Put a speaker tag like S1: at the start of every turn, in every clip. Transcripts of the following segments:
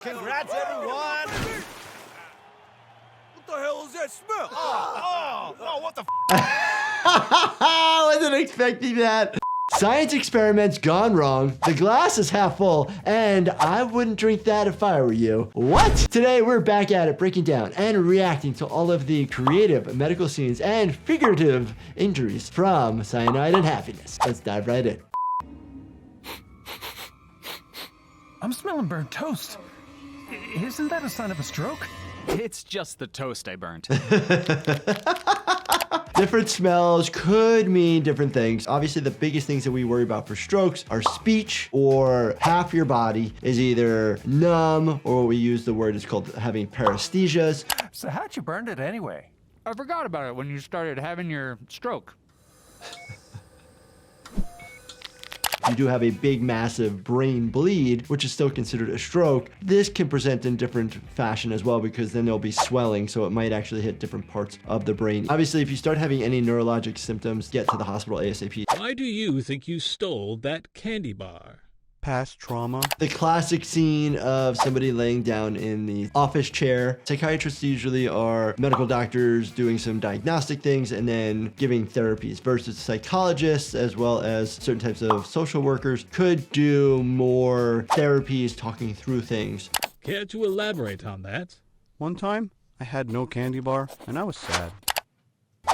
S1: Congrats, everyone! What the hell is that smell? Oh, what the
S2: I wasn't expecting that. Science experiments gone wrong. The glass is half full, and I wouldn't drink that if I were you. What? Today, we're back at it, breaking down and reacting to all of the creative medical scenes and figurative injuries from Cyanide and Happiness. Let's dive right in.
S3: I'm smelling burnt toast. Isn't that a sign of a stroke?
S4: It's just the toast I burnt.
S2: Different smells could mean different things. Obviously, the biggest things that we worry about for strokes are speech, or half your body is either numb, or what we use the word is called having paresthesias.
S3: So how'd you burn it anyway?
S4: I forgot about it when you started having your stroke.
S2: You do have a big, massive brain bleed, which is still considered a stroke. This can present in different fashion as well, because then there'll be swelling, so it might actually hit different parts of the brain. Obviously, if you start having any neurologic symptoms, get to the hospital ASAP.
S5: Why do you think you stole that candy bar?
S6: Past trauma.
S2: The classic scene of somebody laying down in the office chair. Psychiatrists usually are medical doctors doing some diagnostic things and then giving therapies, versus psychologists as well as certain types of social workers could do more therapies, talking through things.
S5: Care to elaborate on that?
S6: One time, I had no candy bar, and I was sad.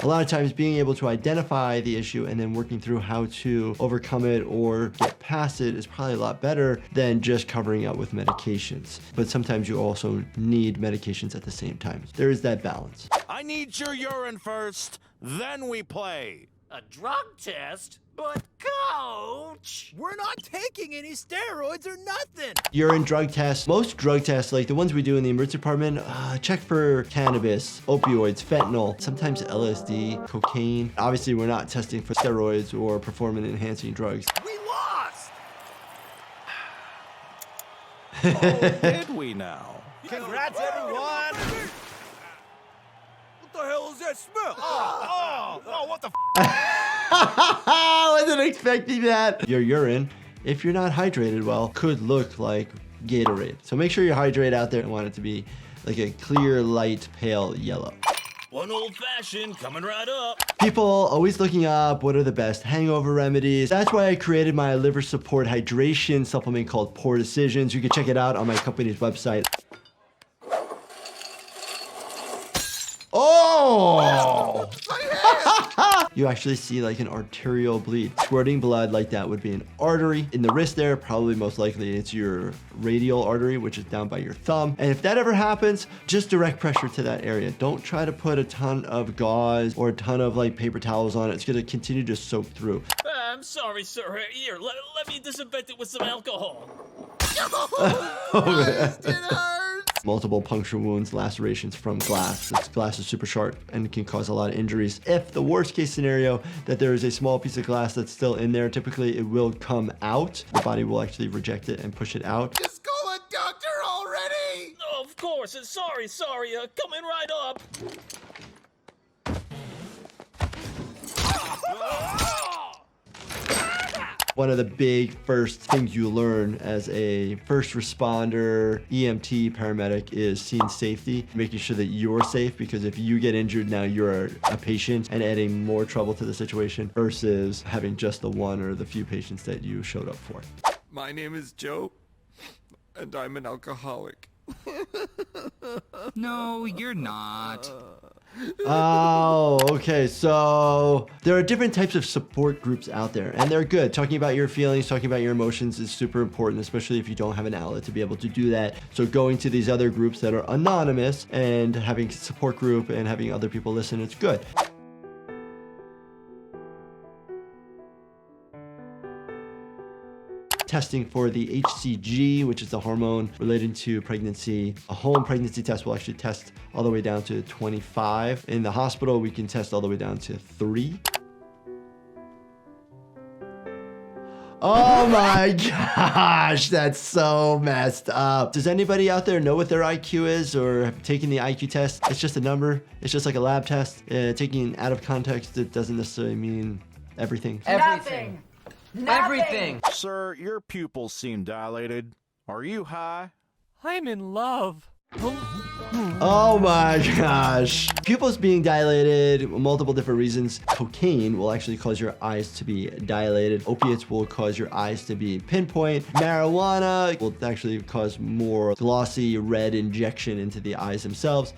S2: A lot of times being able to identify the issue and then working through how to overcome it or get past it is probably a lot better than just covering up with medications. But sometimes you also need medications at the same time. There is that balance.
S1: I need your urine first, then we play.
S7: A drug test? But coach!
S1: We're not taking any steroids or nothing.
S2: Urine drug tests, most drug tests, like the ones we do in the emergency department, check for cannabis, opioids, fentanyl, sometimes LSD, cocaine. Obviously, we're not testing for steroids or performance-enhancing drugs.
S1: We lost! Oh, did we now? Congrats, everyone! What the hell is that smell? Oh, what the
S2: I wasn't expecting that. Your urine, if you're not hydrated well, could look like Gatorade. So make sure you're hydrated out there and want it to be like a clear, light, pale yellow.
S7: One old-fashioned coming right up.
S2: People always looking up what are the best hangover remedies. That's why I created my liver support hydration supplement called Poor Decisions. You can check it out on my company's website. Oh! You actually see like an arterial bleed. Squirting blood like that would be an artery. In the wrist there, probably most likely it's your radial artery, which is down by your thumb. And if that ever happens, just direct pressure to that area. Don't try to put a ton of gauze or a ton of like paper towels on it. It's gonna continue to soak through.
S7: I'm sorry, sir. Here, let me disinfect it with some alcohol.
S2: Multiple puncture wounds, lacerations from glass. This glass is super sharp and can cause a lot of injuries. If the worst case scenario that there is a small piece of glass that's still in there, typically it will come out. The body will actually reject it and push it out.
S1: Just call a doctor already!
S7: Oh, of course. Sorry. Coming right up.
S2: One of the big first things you learn as a first responder, EMT, paramedic is scene safety, making sure that you're safe, because if you get injured, now you're a patient and adding more trouble to the situation versus having just the one or the few patients that you showed up for.
S8: My name is Joe, and I'm an alcoholic.
S4: No, you're not.
S2: Oh, okay. So there are different types of support groups out there, and they're good. Talking about your feelings, talking about your emotions is super important, especially if you don't have an outlet to be able to do that. So going to these other groups that are anonymous and having support group and having other people listen, it's good. Testing for the HCG, which is the hormone related to pregnancy. A home pregnancy test will actually test all the way down to 25. In the hospital, we can test all the way down to 3. Oh my gosh, that's so messed up. Does anybody out there know what their IQ is or have taken the IQ test? It's just a number. It's just like a lab test. Taking it out of context, it doesn't necessarily mean everything.
S9: Everything.
S1: Sir, your pupils seem dilated. Are you high?
S9: I'm in love.
S2: Oh my gosh. Pupils being dilated, multiple different reasons. Cocaine will actually cause your eyes to be dilated. Opiates will cause your eyes to be pinpoint. Marijuana will actually cause more glossy red injection into the eyes themselves.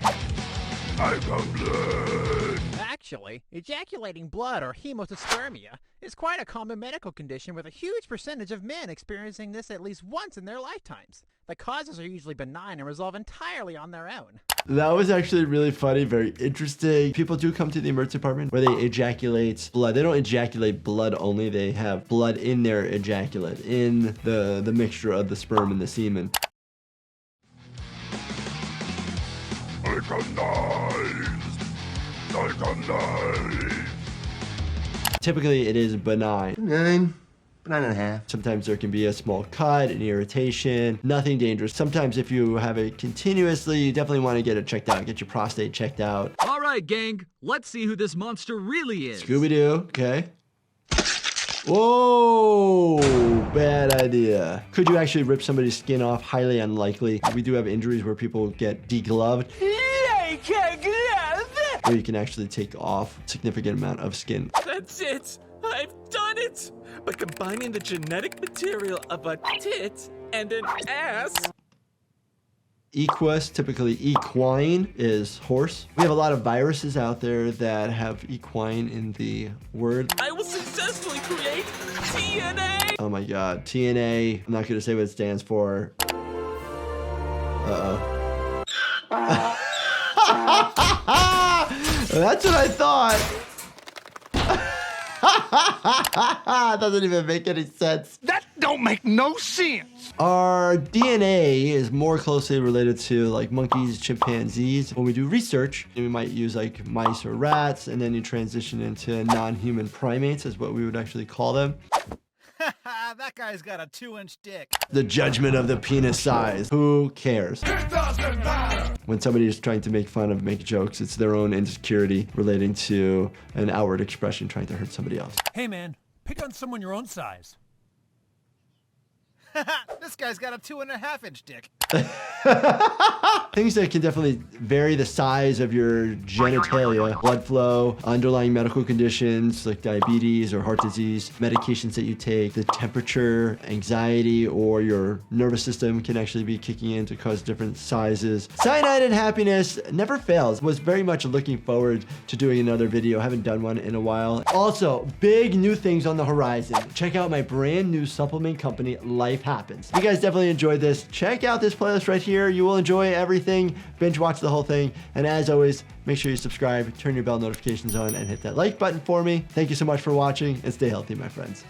S9: Actually, ejaculating blood or hemospermia is quite a common medical condition with a huge percentage of men experiencing this at least once in their lifetimes. The causes are usually benign and resolve entirely on their own.
S2: That was actually really funny, very interesting. People do come to the emergency department where they ejaculate blood. They don't ejaculate blood only, they have blood in their ejaculate, in the mixture of the sperm and the semen. Typically, it is benign. 9.5. Sometimes there can be a small cut, an irritation, nothing dangerous. Sometimes if you have it continuously, you definitely want to get it checked out, get your prostate checked out.
S10: All right, gang, let's see who this monster really is.
S2: Scooby-Doo, okay. Whoa, bad idea. Could you actually rip somebody's skin off? Highly unlikely. We do have injuries where people get degloved. Where you can actually take off a significant amount of skin.
S7: That's it. I've done it. By combining the genetic material of a tit and an ass.
S2: Equus, typically equine, is horse. We have a lot of viruses out there that have equine in the word.
S7: I will successfully create TNA.
S2: Oh my god, TNA. I'm not gonna say what it stands for. Uh-oh. That's what I thought. Doesn't even make any sense.
S1: That don't make no sense.
S2: Our DNA is more closely related to like monkeys, chimpanzees. When we do research, we might use like mice or rats, and then you transition into non-human primates is what we would actually call them.
S1: That guy's got a 2-inch dick.
S2: The judgment of the penis size. Who cares?
S1: It doesn't matter.
S2: When somebody is trying to make fun of, make jokes, it's their own insecurity relating to an outward expression trying to hurt somebody else.
S3: Hey man, pick on someone your own size.
S1: This guy's got a 2.5-inch dick.
S2: Things that can definitely vary the size of your genitalia, blood flow, underlying medical conditions like diabetes or heart disease, medications that you take, the temperature, anxiety, or your nervous system can actually be kicking in to cause different sizes. Cyanide and Happiness never fails. Was very much looking forward to doing another video. Haven't done one in a while. Also, big new things on the horizon. Check out my brand new supplement company, Life Happens. If you guys definitely enjoyed this, check out this playlist right here. You will enjoy everything. Binge watch the whole thing. And as always, make sure you subscribe, turn your bell notifications on, and hit that like button for me. Thank you so much for watching, and stay healthy, my friends.